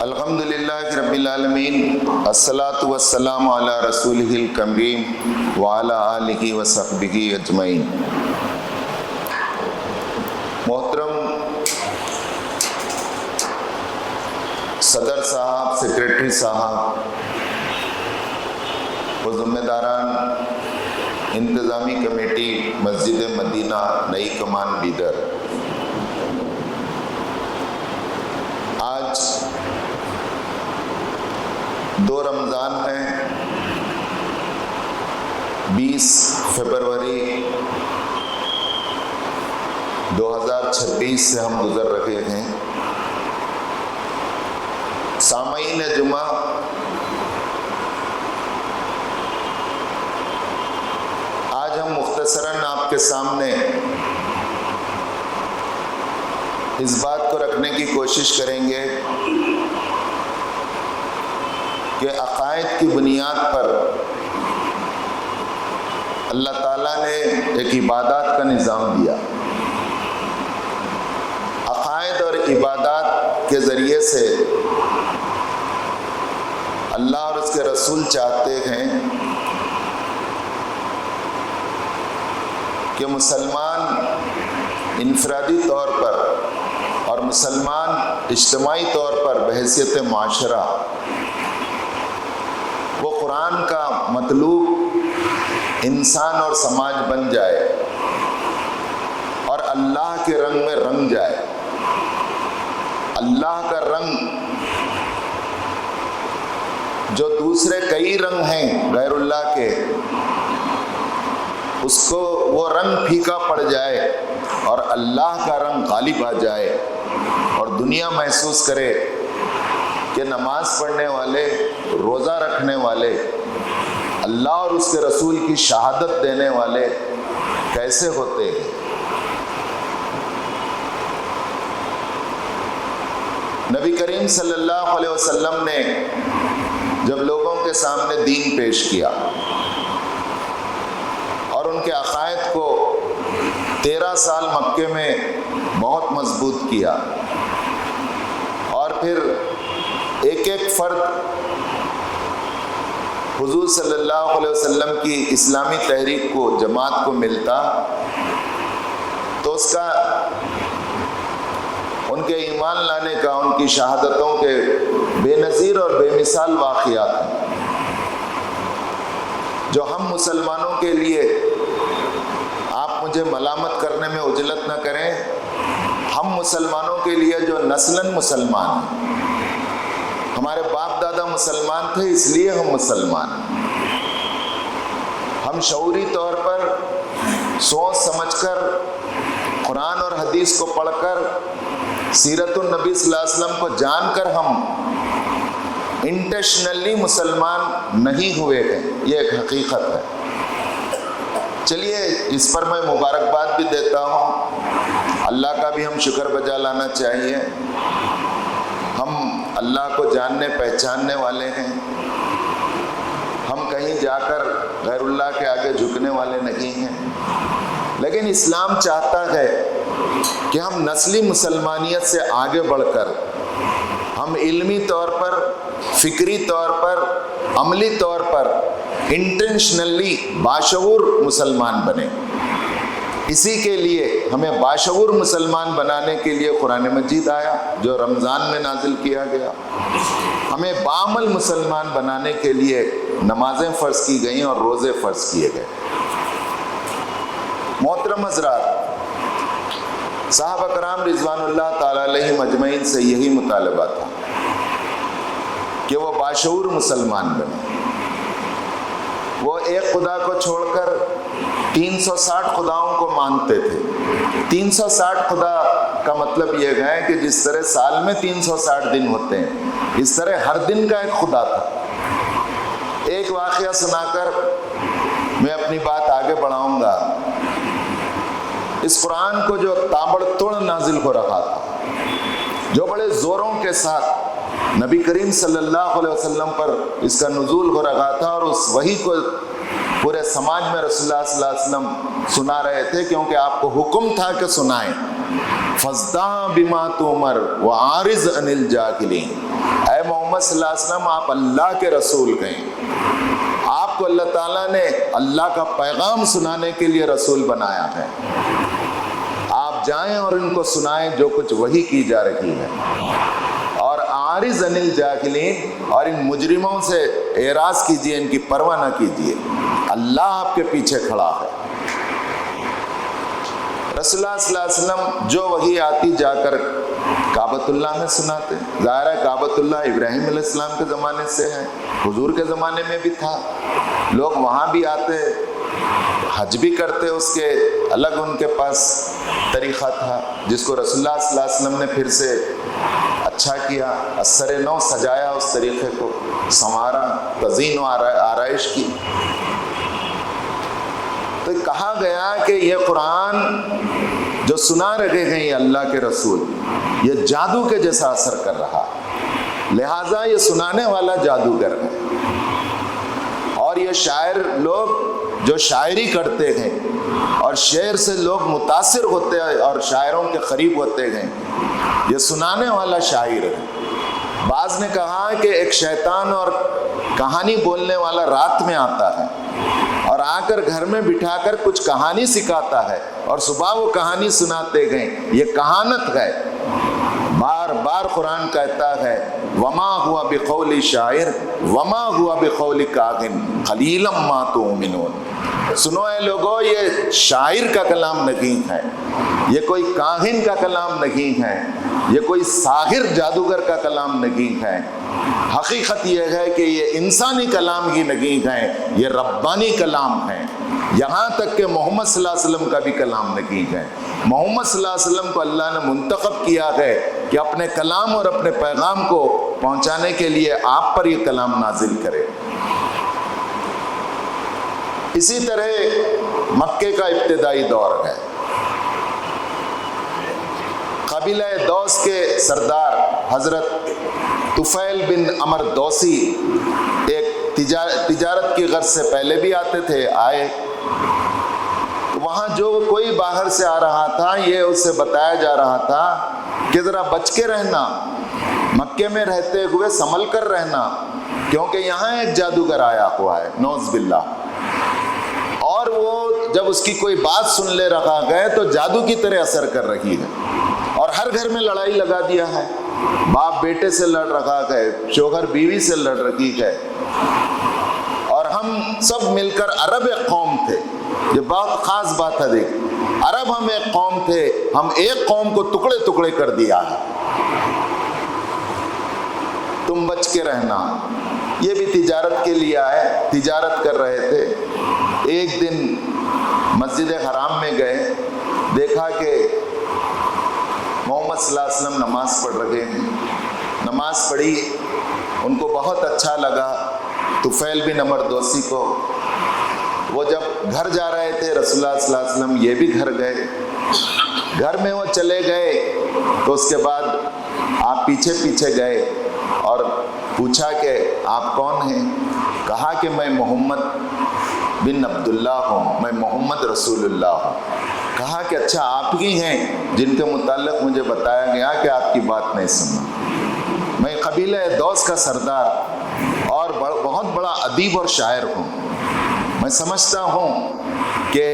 الحمدللہ رب العالمین، الصلاۃ والسلام علی رسولہ الکریم وعلی آلہ وصحبہ اجمعین۔ محترم صدر صاحب، سیکریٹری صاحب و ذمہ داران انتظامی کمیٹی مسجد مدینہ نئی کمان بیدر، آج 2 رمضان ہیں، 20 فروری 2026 سے ہم گزر رہے ہیں۔ سامعین جمعہ، آج ہم مختصراً آپ کے سامنے اس بات کو رکھنے کی کوشش کریں گے کہ عقائد کی بنیاد پر اللہ تعالیٰ نے ایک عبادات کا نظام دیا۔ عقائد اور عبادات کے ذریعے سے اللہ اور اس کے رسول چاہتے ہیں کہ مسلمان انفرادی طور پر اور مسلمان اجتماعی طور پر بحیثیت معاشرہ وہ قرآن کا مطلوب انسان اور سماج بن جائے اور اللہ کے رنگ میں رنگ جائے۔ اللہ کا رنگ جو دوسرے کئی رنگ ہیں غیر اللہ کے، اس کو وہ رنگ پھیکا پڑ جائے اور اللہ کا رنگ غالب آ جائے، اور دنیا محسوس کرے کہ نماز پڑھنے والے، روزہ رکھنے والے، اللہ اور اس کے رسول کی شہادت دینے والے کیسے ہوتے ہیں۔ نبی کریم صلی اللہ علیہ وسلم نے جب لوگوں کے سامنے دین پیش کیا اور ان کے عقائد کو 13 سال مکے میں بہت مضبوط کیا، اور پھر ایک ایک فرد حضور صلی اللہ علیہ وسلم کی اسلامی تحریک کو، جماعت کو ملتا، تو اس کا، ان کے ایمان لانے کا، ان کی شہادتوں کے بے نظیر اور بے مثال واقعات ہیں جو ہم مسلمانوں کے لیے، آپ مجھے ملامت کرنے میں عجلت نہ کریں، ہم مسلمانوں کے لیے جو نسلاً مسلمان ہیں، ہمارے باپ دادا مسلمان تھے اس لیے ہم مسلمان ہیں، ہم شعوری طور پر سوچ سمجھ کر قرآن اور حدیث کو پڑھ کر سیرت النبی صلی اللہ علیہ وسلم کو جان کر ہم انٹینشنلی مسلمان نہیں ہوئے ہیں، یہ ایک حقیقت ہے۔ چلیے اس پر میں مبارکباد بھی دیتا ہوں، اللہ کا بھی ہم شکر بجا لانا چاہیے۔ ہم اللہ کو جاننے پہچاننے والے ہیں، ہم کہیں جا کر غیر اللہ کے آگے جھکنے والے نہیں ہیں، لیکن اسلام چاہتا ہے کہ ہم نسلی مسلمانیت سے آگے بڑھ کر ہم علمی طور پر، فکری طور پر، عملی طور پر انٹینشنلی باشعور مسلمان بنیں۔ اسی کے لیے ہمیں باشعور مسلمان بنانے کے لیے قرآن مجید آیا جو رمضان میں نازل کیا گیا، ہمیں بعمل مسلمان بنانے کے لیے نمازیں فرض کی گئیں اور روزے فرض کیے گئے۔ محترم حضرات، صحابہ کرام رضوان اللہ تعالی علیہم اجمعین سے یہی مطالبہ تھا کہ وہ باشعور مسلمان بنے۔ وہ ایک خدا کو چھوڑ کر 360 خداؤں کو مانتے تھے۔ 360 خدا کا مطلب یہ ہے کہ جس طرح سال میں 360 دن ہوتے ہیں، اس طرح ہر دن کا ایک خدا تھا۔ ایک واقعہ سنا کر میں اپنی بات آگے بڑھاؤں گا۔ اس قرآن کو جو تابڑ توڑ نازل ہو رہا تھا، جو بڑے زوروں کے ساتھ نبی کریم صلی اللہ علیہ وسلم پر اس کا نزول ہو رہا تھا، اور اس وحی کو پورے سماج میں رسول اللہ صلی اللہ علیہ وسلم سنا رہے تھے، کیونکہ آپ کو حکم تھا کہ سنائیں۔ فَاصْدَعْ بِمَا تُؤْمَرْ وَأَعْرِضْ عَنِ الْجَاهِلِينَ، اے محمد صلی اللہ علیہ وسلم آپ اللہ کے رسول ہیں، آپ کو اللہ تعالیٰ نے اللہ کا پیغام سنانے کے لیے رسول بنایا ہے، آپ جائیں اور ان کو سنائیں جو کچھ وحی کی جا رہی ہے، اور عارض عن الجاہلین، اور ان مجرموں سے اعراض کیجئے، ان کی پرواہ نہ کیجئے، اللہ آپ کے پیچھے کھڑا ہے۔ رسول اللہ صلی اللہ علیہ وسلم جو وحی آتی جا کر کعبۃ اللہ میں سناتے، ظاہر ہے کعبۃ اللہ ابراہیم علیہ السلام کے زمانے سے ہے، حضور کے زمانے میں بھی تھا، لوگ وہاں بھی آتے، حج بھی کرتے، اس کے الگ ان کے پاس طریقہ تھا، جس کو رسول اللہ صلی اللہ علیہ وسلم نے پھر سے اچھا کیا، اثر نو سجایا، اس طریقے کو سنوارا، تزئین و آرائش کی۔ تو کہا گیا کہ یہ قرآن جو سنا رہے ہیں یہ اللہ کے رسول، یہ جادو کے جیسا اثر کر رہا، لہٰذا یہ سنانے والا جادوگر ہے، اور یہ شاعر لوگ جو شاعری کرتے ہیں اور شعر سے لوگ متاثر ہوتے ہیں اور شاعروں کے قریب ہوتے ہیں، یہ سنانے والا شاعر ہے۔ بعض نے کہا کہ ایک شیطان اور کہانی بولنے والا رات میں آتا ہے اور آ کر گھر میں بٹھا کر کچھ کہانی سکھاتا ہے اور صبح وہ کہانی سناتے گئے، یہ کہانت ہے۔ بار بار قرآن کہتا ہے وما ہوا بقول شاعر وما ہوا بقول کاہن قلیلا ما تؤمنون۔ سنو اے لوگو، یہ شاعر کا کلام نہیں ہے، یہ کوئی کاہن کا کلام نہیں ہے، یہ کوئی ساحر جادوگر کا کلام نہیں ہے، حقیقت یہ ہے کہ یہ انسانی کلام ہی نہیں ہے، یہ ربانی کلام ہے، یہاں تک کہ محمد صلی اللہ علیہ وسلم کا بھی کلام نہیں ہے۔ محمد صلی اللہ علیہ وسلم کو اللہ نے منتخب کیا ہے کہ اپنے کلام اور اپنے پیغام کو پہنچانے کے لیے آپ پر یہ کلام نازل کرے۔ اسی طرح مکے کا ابتدائی دور ہے، قبیلہ دوس کے سردار حضرت طفیل بن عمر دوسی ایک تجارت کی غرض سے پہلے بھی آتے تھے، آئے وہاں جو کوئی باہر سے آ رہا تھا یہ اس سے بتایا جا رہا تھا کہ ذرا بچ کے رہنا، مکے میں رہتے ہوئے سنبھل کر رہنا، کیونکہ یہاں ایک جادوگر آیا ہوا ہے نعوذ باللہ، اور وہ جب اس کی کوئی بات سن لے رہا گئے تو جادو کی طرح اثر کر رہی ہے، اور ہر گھر میں لڑائی لگا دیا ہے، باپ بیٹے سے لڑ رہا ہے، شوہر بیوی سے لڑ رہی ہے، اور ہم سب مل کر عرب ایک قوم تھے، یہ بہت خاص بات ہے، دیکھ عرب ہم ایک قوم تھے، ہم ایک قوم کو ٹکڑے ٹکڑے کر دیا ہے، تم بچ کے رہنا۔ یہ بھی تجارت کے لیے آئے، تجارت کر رہے تھے، ایک دن مسجد حرام میں گئے، دیکھا کہ محمد صلی اللہ علیہ وسلم نماز پڑھ رہے ہیں، نماز پڑھی، ان کو بہت اچھا لگا طفیل بن عمر دوسی کو، وہ جب گھر جا رہے تھے رسول اللہ صلی اللہ علیہ وسلم یہ بھی گھر گئے، گھر میں وہ چلے گئے تو اس کے بعد آپ پیچھے پیچھے گئے اور پوچھا کہ آپ کون ہیں؟ کہا کہ میں محمد بن عبداللہ ہوں، میں محمد رسول اللہ ہوں۔ کہا کہ اچھا آپ ہی ہیں جن کے متعلق مجھے بتایا گیا کہ آپ کی بات نہیں سننا، میں قبیلہ دوس کا سردار اور بہت بڑا ادیب اور شاعر ہوں، میں سمجھتا ہوں کہ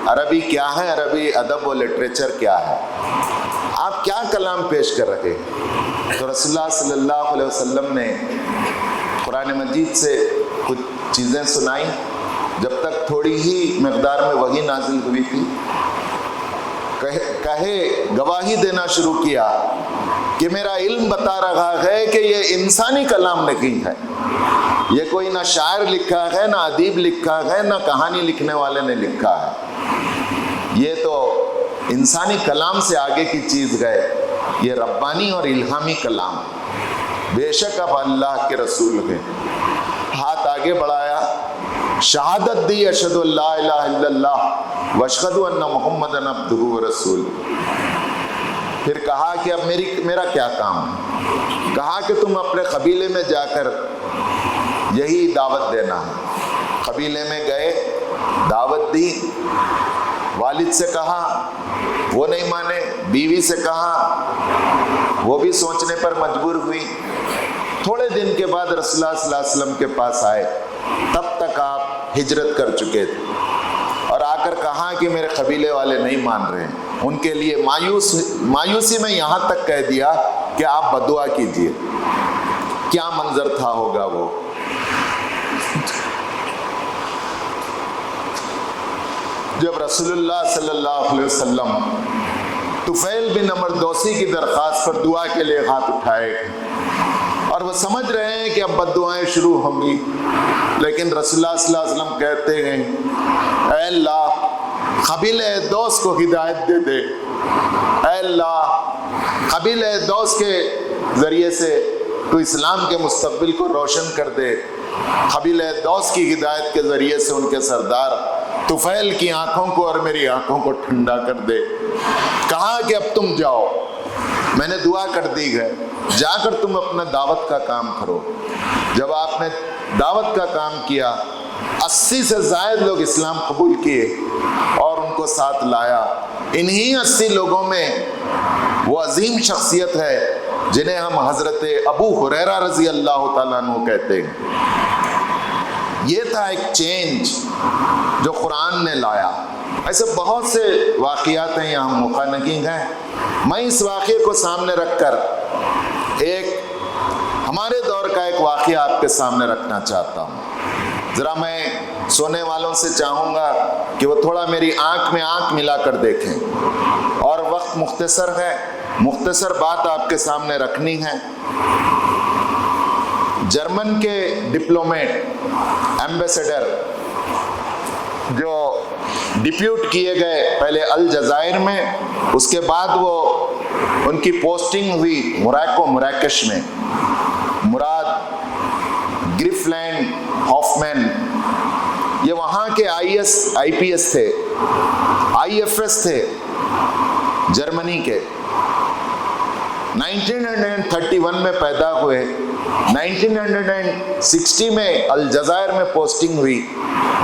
عربی کیا ہے، عربی ادب و لٹریچر کیا ہے، آپ کیا کلام پیش کر رہے ہیں؟ تو رسول اللہ صلی اللہ علیہ وسلم نے قرآن مجید سے کچھ چیزیں سنائیں، جب تک تھوڑی ہی مقدار میں وحی نازل ہوئی تھی، کہے گواہی دینا شروع کیا کہ میرا علم بتا رہا ہے کہ یہ انسانی کلام نہیں ہے، یہ کوئی نہ شاعر لکھا ہے، نہ ادیب لکھا ہے، نہ کہانی لکھنے والے نے لکھا ہے، یہ تو انسانی کلام سے آگے کی چیز گئے، یہ ربانی اور الہامی کلام، بے شک آپ اللہ کے رسول ہیں۔ ہاتھ آگے بڑھایا، شہادت دی اشہد ان لا الہ الا اللہ واشہد ان محمدًا عبدہ ورسولہ۔ پھر کہا کہ اب میرا کیا کام ہے؟ کہا کہ تم اپنے قبیلے میں جا کر یہی دعوت دینا ہے۔ قبیلے میں گئے، دعوت دی، والد سے کہا، وہ نہیں مانے، بیوی سے کہا، وہ بھی سوچنے پر مجبور ہوئی، تھوڑے دن کے بعد رسول اللہ صلی اللہ علیہ وسلم کے پاس آئے، تب تک آپ ہجرت کر چکے تھے، اور آ کر کہا کہ میرے قبیلے والے نہیں مان رہے ہیں۔ ان کے لیے مایوسی میں یہاں تک کہہ دیا کہ آپ بدعا کیجئے۔ کیا منظر تھا ہوگا وہ۔ جب رسول اللہ صلی اللہ علیہ وسلم طفیل بن عمر دوسی کی درخواست پر دعا کے لیے ہاتھ اٹھائے، اور وہ سمجھ رہے ہیں کہ اب بد دعائیں شروع ہوں گی، لیکن رسول اللہ صلی اللہ علیہ وسلم کہتے ہیں اے اللہ قبیلہ دوس کو ہدایت دے دے، اے اللہ قبیلہ دوس کے ذریعے سے تو اسلام کے مستقبل کو روشن کر دے، قبیلہ دوس کی ہدایت کے ذریعے سے ان کے سردار طفیل کی آنکھوں کو اور میری آنکھوں کو ٹھنڈا کر دے۔ کہا کہ اب تم جاؤ، میں نے دعا کر دی ہے، جا کر تم اپنا دعوت کا کام کرو۔ جب آپ نے دعوت کا کام کیا، 80 سے زائد لوگ اسلام قبول کیے اور ان کو ساتھ لایا۔ انہی 80 لوگوں میں وہ عظیم شخصیت ہے جنہیں ہم حضرت ابو ہریرہ رضی اللہ تعالیٰ عنہ کہتے ہیں۔ یہ تھا ایک چینج جو قرآن نے لایا۔ ایسے بہت سے واقعات ہیں، یہاں موقع نہیں ہے۔ میں اس واقعے کو سامنے رکھ کر ایک ہمارے دور کا ایک واقعہ آپ کے سامنے رکھنا چاہتا ہوں۔ ذرا میں سونے والوں سے چاہوں گا کہ وہ تھوڑا میری آنکھ میں آنکھ ملا کر دیکھیں، اور وقت مختصر ہے، مختصر بات آپ کے سامنے رکھنی ہے۔ جرمن کے ڈپلومیٹ، ایمبیسڈر جو ڈپیوٹ کیے گئے پہلے الجزائر میں، اس کے بعد وہ ان کی پوسٹنگ ہوئی مراکش میں۔ مراد گریفلینڈ ہافمین، یہ وہاں کے آئی پی ایس تھے، آئی ایف ایس تھے جرمنی کے۔ 1931 میں پیدا ہوئے، 1960 میں الجزائر میں پوسٹنگ ہوئی،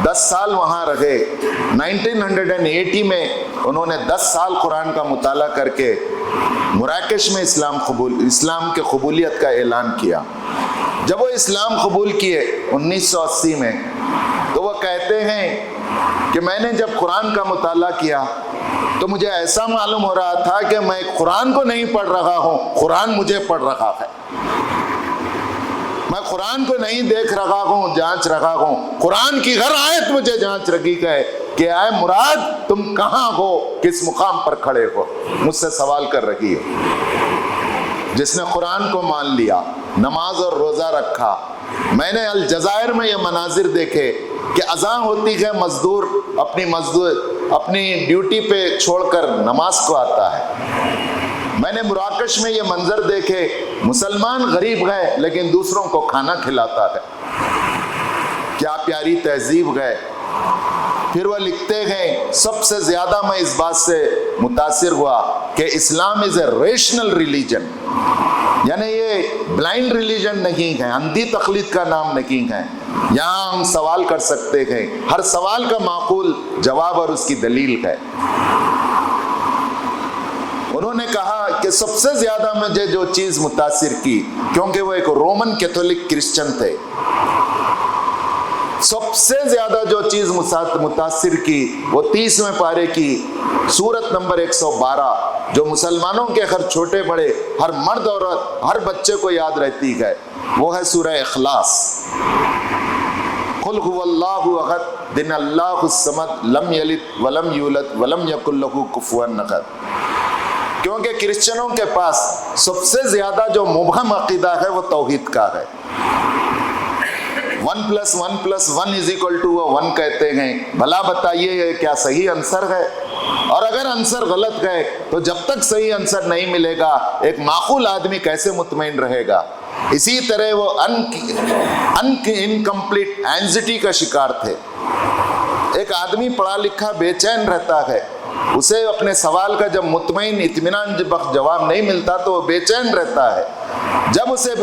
10 سال وہاں رہے۔ 1980 میں انہوں نے 10 سال قرآن کا مطالعہ کر کے مراکش میں اسلام کے قبولیت کا اعلان کیا۔ جب وہ اسلام قبول کیے 1980 میں، تو وہ کہتے ہیں کہ میں نے جب قرآن کا مطالعہ کیا تو مجھے ایسا معلوم ہو رہا تھا کہ میں قرآن کو نہیں پڑھ رہا ہوں، قرآن مجھے پڑھ رہا ہے۔ میں قرآن کو نہیں دیکھ رہا ہوں، جانچ رہا ہوں، قرآن کی ہر آیت مجھے جانچ رہی ہے کہ اے مراد تم کہاں ہو، کس مقام پر کھڑے ہو، مجھ سے سوال کر رہی ہو۔ جس نے قرآن کو مان لیا، نماز اور روزہ رکھا۔ میں نے الجزائر میں یہ مناظر دیکھے کہ اذان ہوتی ہے، مزدور اپنی ڈیوٹی پہ چھوڑ کر نماز کو آتا ہے۔ میں نے مراکش میں یہ منظر دیکھے، مسلمان غریب گئے لیکن دوسروں کو کھانا کھلاتا ہے۔ کیا پیاری تہذیب گئے۔ پھر وہ لکھتے ہیں سب سے زیادہ میں اس بات سے متاثر ہوا کہ اسلام از اے ریشنل ریلیجن، یعنی یہ بلائنڈ ریلیجن نہیں ہے، اندھی تقلید کا نام نہیں ہے۔ یہاں ہم سوال کر سکتے ہیں، ہر سوال کا معقول جواب اور اس کی دلیل ہے۔ انہوں نے کہا کہ سب سے زیادہ مجھے جو چیز متاثر کی، کیونکہ وہ ایک رومن کیتھولک کرسچن تھے، سب سے زیادہ جو چیز متاثر کی وہ 30ویں پارے کی سورت نمبر 112، جو مسلمانوں کے ہر چھوٹے بڑے، ہر مرد عورت، ہر بچے کو یاد رہتی ہے، وہ ہے سورہ اخلاص۔ قل هو اللہ احد دن اللہ الصمد لم یلد ولم یولد ولم یکن لہ کفوا احد۔ کیونکہ کرسچنوں کے پاس سب سے زیادہ جو مبہم عقیدہ ہے وہ توحید کا ہے۔ 1+1+1=1 کہتے ہیں، بھلا بتائیے یہ کیا صحیح آنسر ہے؟ اور اگر آنسر غلط ہے تو جب تک صحیح آنسر نہیں ملے گا ایک معقول آدمی کیسے مطمئن رہے گا؟ اسی طرح وہ انکمپلیٹ اینزائٹی کا شکار تھے۔ ایک آدمی پڑھا لکھا بے چین رہتا ہے، اسے اپنے سوال کا جب مطمئن اطمینان بخش جواب نہیں ملتا تو وہ بے چین رہتا ہے۔ جب اسے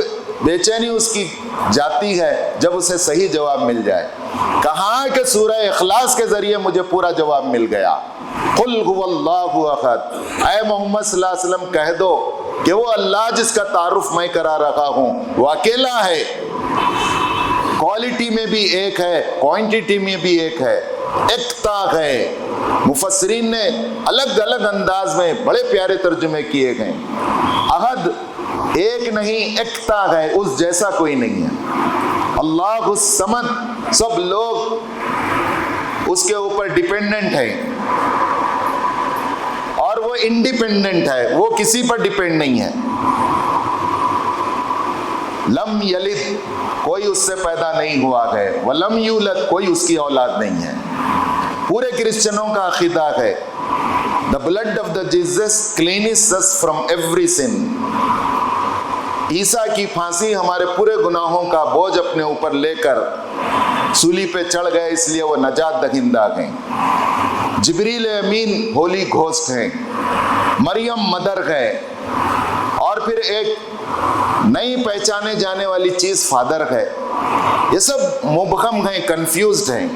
بے چینی اس کی جاتی ہے جب اسے صحیح جواب مل جائے۔ کہاں کہ سورہ اخلاص کے ذریعے مجھے پورا جواب مل گیا۔ قل هو اللہ احد، اے محمد صلی اللہ علیہ وسلم کہہ دو کہ وہ اللہ جس کا تعارف میں کرا رہا ہوں وہ اکیلا ہے، کوالٹی میں بھی ایک ہے، کوانٹٹی میں بھی ایک ہے، ایکتا ہے۔ مفسرین نے الگ الگ انداز میں بڑے پیارے ترجمے کیے گئے۔ احد ایک نہیں، ایکتا ہے، اس جیسا کوئی نہیں ہے۔ اللہ الصمد، سب لوگ اس کے اوپر ڈیپینڈنٹ ہیں اور وہ انڈیپینڈنٹ ہے، وہ کسی پر ڈیپینڈ نہیں ہے۔ لم یلد، کوئی اس سے پیدا نہیں ہوا ہے، ولم یولد، کوئی اس کی اولاد نہیں ہے۔ پورے کرسچنوں کا عقیدہ ہے the blood of the Jesus cleanses us from every sin۔ عیسیٰ کی پھانسی ہمارے پورے گناہوں کا بوجھ اپنے اوپر لے کر سولی پہ چڑھ گئے، اس لیے وہ نجات دہندہ ہیں۔ جبریل امین ہولی گھوسٹ ہیں، مریم مدر ہے، اور پھر ایک نئی پہچانے جانے والی چیز فادر ہے۔ یہ سب مبہم ہیں، کنفیوزڈ ہیں۔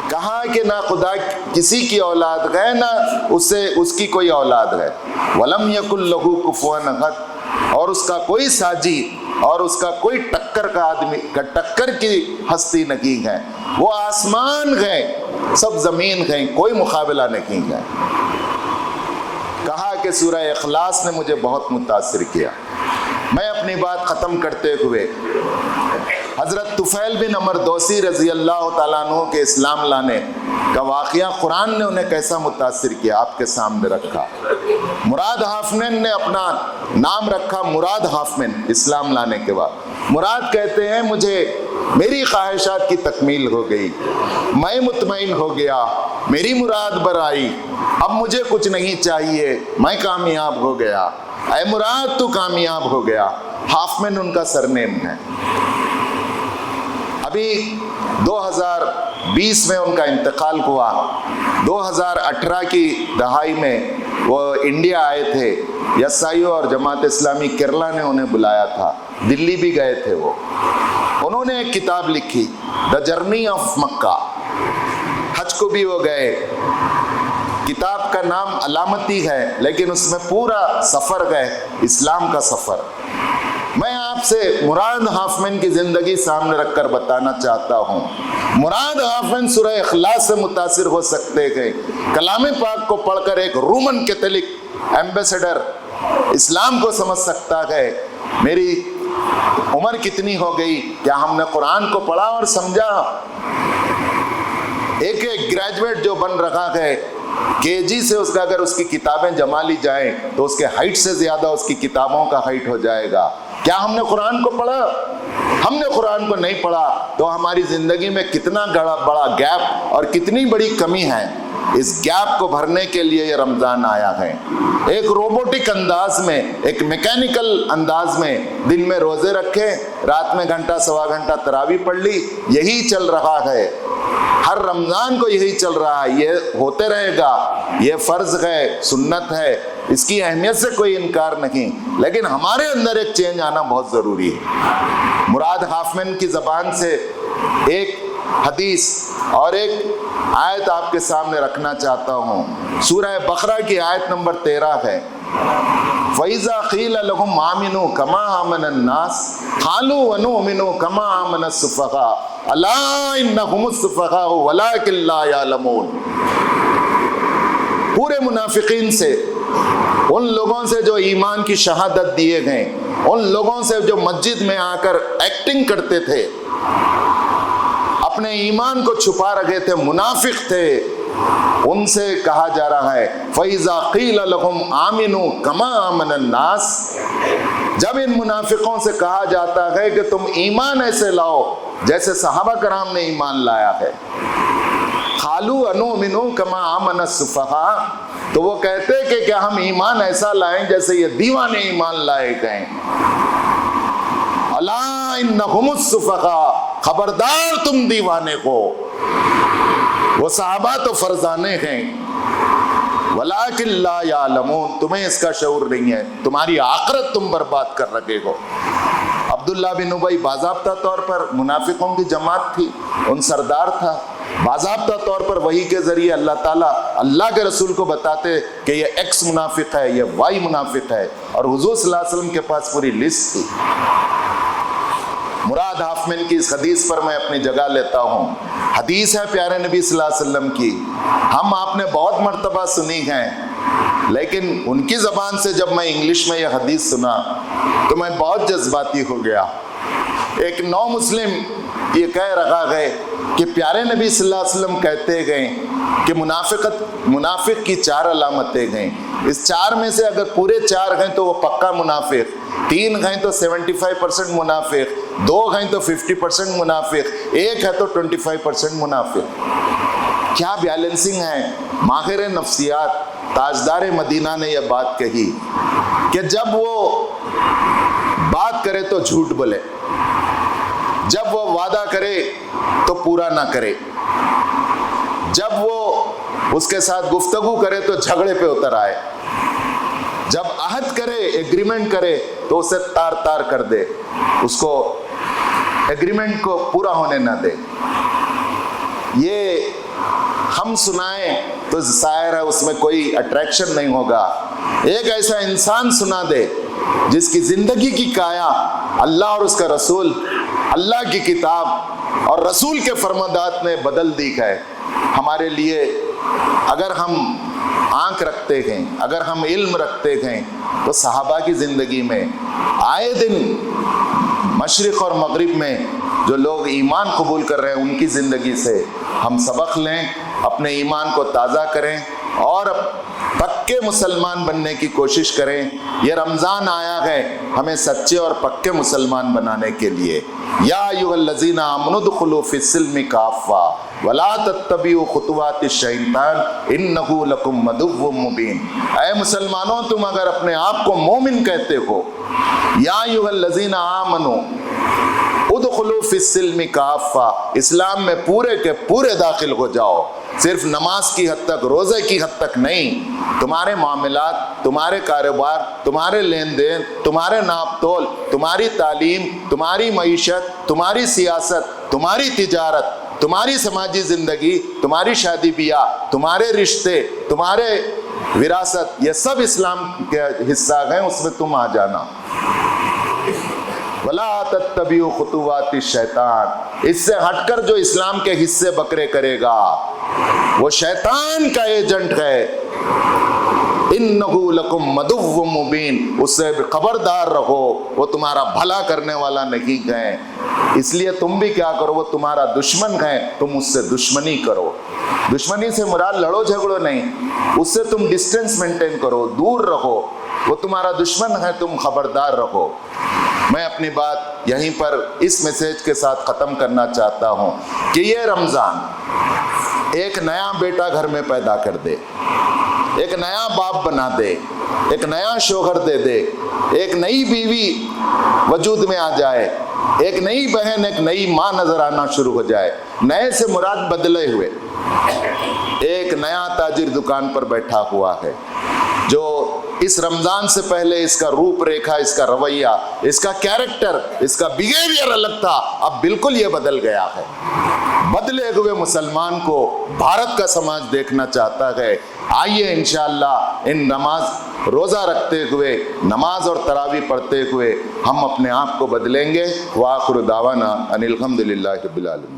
کہا کہ نہ خدا کسی کی اولاد ہے، نہ اس کی کوئی اولاد ہے۔ وَلَمْ يَكُنْ لَهُ كُفُوًا أَحَدٌ، اور اس کا کوئی ساجی اور اس کا کوئی ٹکر کا آدمی ٹکر کی ہستی نہیں ہے۔ وہ آسمان گئے، سب زمین گئے، کوئی مقابلہ نہیں ہے۔ کہا کہ سورہ اخلاص نے مجھے بہت متاثر کیا۔ میں اپنی بات ختم کرتے ہوئے حضرت طفیل بن عمر دوسی رضی اللہ تعالیٰ عنہ کے اسلام لانے کا واقعہ قرآن نے انہیں کیسا متاثر کیا آپ کے سامنے رکھا۔ مراد ہافمین نے اپنا نام رکھا مراد ہافمین اسلام لانے کے بعد۔ مراد کہتے ہیں مجھے میری خواہشات کی تکمیل ہو گئی، میں مطمئن ہو گیا، میری مراد برائی، اب مجھے کچھ نہیں چاہیے، میں کامیاب ہو گیا۔ اے مراد تو کامیاب ہو گیا۔ ہافمین ان کا سرنیم ہے۔ ابھی 2020 میں ان کا انتقال ہوا۔ 2018 کی دہائی میں وہ انڈیا آئے تھے، ایس آئی او اور جماعت اسلامی کیرلا نے انہیں بلایا تھا، دلی بھی گئے تھے وہ۔ انہوں نے ایک کتاب لکھی دا جرنی آف مکہ، حج کو بھی وہ گئے۔ کتاب کا نام علامتی ہے لیکن اس میں پورا سفر ہے، اسلام کا سفر۔ میں آپ سے مراد ہافمین کی زندگی سامنے رکھ کر بتانا چاہتا ہوں۔ مراد ہافمین سورہ اخلاص سے متاثر ہو سکتے ہیں۔ کلام پاک کو پڑھ کر ایک رومن کیتھولک ایمبیسڈر اسلام کو سمجھ سکتا ہے۔ میری عمر کتنی ہو گئی، کیا ہم نے قرآن کو پڑھا اور سمجھا؟ ایک گریجویٹ جو بن رہا ہے کے جی سے، اس کا اگر اس کی کتابیں جما لی جائیں تو اس کے ہائٹ سے زیادہ اس کی کتابوں کا ہائٹ ہو جائے گا۔ کیا ہم نے قرآن کو پڑھا؟ ہم نے قرآن کو نہیں پڑھا تو ہماری زندگی میں کتنا بڑا گیپ اور کتنی بڑی کمی ہے۔ اس گیپ کو بھرنے کے لیے یہ رمضان آیا ہے۔ ایک روبوٹک انداز میں، ایک میکینیکل انداز میں دن میں روزے رکھے، رات میں گھنٹہ سوا گھنٹہ تراویح پڑھ لی، یہی چل رہا ہے۔ ہر رمضان کو یہی چل رہا ہے، یہ ہوتے رہے گا۔ یہ فرض ہے، سنت ہے، اس کی اہمیت سے کوئی انکار نہیں، لیکن ہمارے اندر ایک چینج آنا بہت ضروری ہے۔ مراد ہافمین کی زبان سے ایک حدیث اور ایک آیت آپ کے سامنے رکھنا چاہتا ہوں۔ سورہ بقرہ کی آیت نمبر 13 ہے، فَإِذَا قِيلَ لَهُمْ آمِنُوا كَمَا آمَنَ النَّاسُ قَالُوا وَنُؤْمِنُ كَمَا آمَنَ السُّفَهَاءُ أَلَا إِنَّهُمُ السُّفَهَاءُ وَلَٰكِن لَّا يَعْلَمُونَ۔ پورے منافقین سے، ان لوگوں سے جو ایمان کی شہادت دیے گئے، ان لوگوں سے جو مسجد میں آ کر ایکٹنگ کرتے تھے، اپنے ایمان کو چھپا رکھے تھے، منافق تھے، ان سے کہا جا رہا ہے فَإِذَا قِيلَ لَهُمْ آمِنُوا كَمَا آمَنَ النَّاسِ، جب ان منافقوں سے کہا جاتا ہے کہ تم ایمان ایسے لاؤ جیسے صحابہ کرام نے ایمان لایا ہے، قَالُوا وَنُؤْمِنُ كَمَا آمَنَ السُّفَهَاءُ، تو وہ کہتے کہ کیا ہم ایمان ایسا لائیں جیسے یہ دیوانے ایمان لائے گئے۔ الا انہم السفہاء، خبردار تم دیوانے کو، وہ صحابہ تو فرزانے ہیں، ولیکن لا یعلمون، تمہیں اس کا شعور نہیں ہے، تمہاری آخرت تم برباد کر رکھے ہو۔ عبداللہ بن ابی باضابطہ طور پر منافقوں کی جماعت تھی، ان سردار تھا، باضابطہ طور پر وحی کے ذریعے اللہ تعالیٰ اللہ کے رسول کو بتاتے کہ یہ ایکس منافق ہے، یہ وائی منافق ہے، اور حضور صلی اللہ علیہ وسلم کے پاس پوری لسٹ تھی۔ مراد ہافمن کی اس حدیث پر میں اپنی جگہ لیتا ہوں۔ حدیث ہے پیارے نبی صلی اللہ علیہ وسلم کی، ہم آپ نے بہت مرتبہ سنی ہیں، لیکن ان کی زبان سے جب میں انگلش میں یہ حدیث سنا تو میں بہت جذباتی ہو گیا۔ ایک نو مسلم یہ کہہ رہا ہے کہ پیارے نبی صلی اللہ علیہ وسلم کہتے گئے کہ منافق کی 4 علامتیں گئیں، اس 4 میں سے اگر پورے 4 گئیں تو وہ پکا منافق، 3 گئیں تو 75% منافق، 2 گئیں تو 50% منافق، 1 ہے تو 25% منافق۔ کیا بیلنسنگ ہے! ماہر نفسیات تاجدار مدینہ نے یہ بات کہی کہ جب وہ بات کرے تو جھوٹ بولے، جب وہ وعدہ کرے تو پورا نہ کرے، جب وہ اس کے ساتھ گفتگو کرے تو جھگڑے پہ اتر آئے، جب عہد کرے، ایگریمنٹ کرے تو اسے تار تار کر دے، اس کو ایگریمنٹ کو پورا ہونے نہ دے۔ یہ ہم سنائیں تو ظاہر ہے اس میں کوئی اٹریکشن نہیں ہوگا۔ ایک ایسا انسان سنا دے جس کی زندگی کی کایا اللہ اور اس کا رسول، اللہ کی کتاب اور رسول کے فرمودات نے بدل دی ہے۔ ہمارے لیے اگر ہم آنکھ رکھتے ہیں، اگر ہم علم رکھتے ہیں تو صحابہ کی زندگی میں آئے دن مشرق اور مغرب میں جو لوگ ایمان قبول کر رہے ہیں ان کی زندگی سے ہم سبق لیں، اپنے ایمان کو تازہ کریں اور پکے مسلمان بننے کی کوشش کریں۔ یہ رمضان آیا ہے ہمیں سچے اور پکے مسلمان بنانے کے لیے۔ یا ایھا الذین آمنوا ادخلوا فی السلم کافہ ولا تتبعوا خطوات الشیطان انہ لکم عدو مبین۔ اے مسلمانوں، تم اگر اپنے آپ کو مومن کہتے ہو، یا ایھا الذین آمنوا ادخلوا فی السلم کافہ، اسلام میں پورے کے پورے داخل ہو جاؤ، صرف نماز کی حد تک، روزے کی حد تک نہیں۔ تمہارے معاملات، تمہارے کاروبار، تمہارے لین دین، تمہارے ناپ تول، تمہاری تعلیم، تمہاری معیشت، تمہاری سیاست، تمہاری تجارت، تمہاری سماجی زندگی، تمہاری شادی بیاہ، تمہارے رشتے، تمہارے وراثت، یہ سب اسلام کے حصہ ہیں، اس میں تم آ جانا۔ وَلَا تَتَّبِعُوا خُطُوَاتِ الشَّيْطَانِ، اس سے ہٹ کر جو اسلام کے حصے بکرے کرے گا وہ شیطان کا ایجنٹ ہے۔ اِنَّهُ لَكُمْ عَدُوٌّ مُبِينٌ، اس سے خبردار رہو، وہ تمہارا بھلا کرنے والا نہیں ہے۔ اس لیے تم بھی کیا کرو، وہ تمہارا دشمن ہے، تم اس سے دشمنی کرو۔ دشمنی سے مراد لڑو جھگڑو نہیں، اس سے تم ڈسٹینس مینٹین کرو، دور رہو، وہ تمہارا دشمن ہے، تم خبردار رہو۔ میں اپنی بات یہیں پر اس میسیج کے ساتھ ختم کرنا چاہتا ہوں کہ یہ رمضان ایک نیا بیٹا گھر میں پیدا کر دے، ایک نیا باپ بنا دے، ایک نیا شوہر دے دے، ایک نئی بیوی وجود میں آ جائے، ایک نئی بہن، ایک نئی ماں نظر آنا شروع ہو جائے۔ نئے سے مراد بدلے ہوئے۔ ایک نیا تاجر دکان پر بیٹھا ہوا ہے جو اس رمضان سے پہلے اس کا روپ ریکھا، اس کا رویہ، اس کا کیریکٹر، اس کا بیہیویئر الگ تھا، اب بالکل یہ بدل گیا ہے۔ بدلے ہوئے مسلمان کو بھارت کا سماج دیکھنا چاہتا ہے۔ آئیے انشاءاللہ ان نماز روزہ رکھتے ہوئے، نماز اور تراویح پڑھتے ہوئے ہم اپنے آپ کو بدلیں گے۔ وآخر دعوانا ان الحمدللہ رب العالمین۔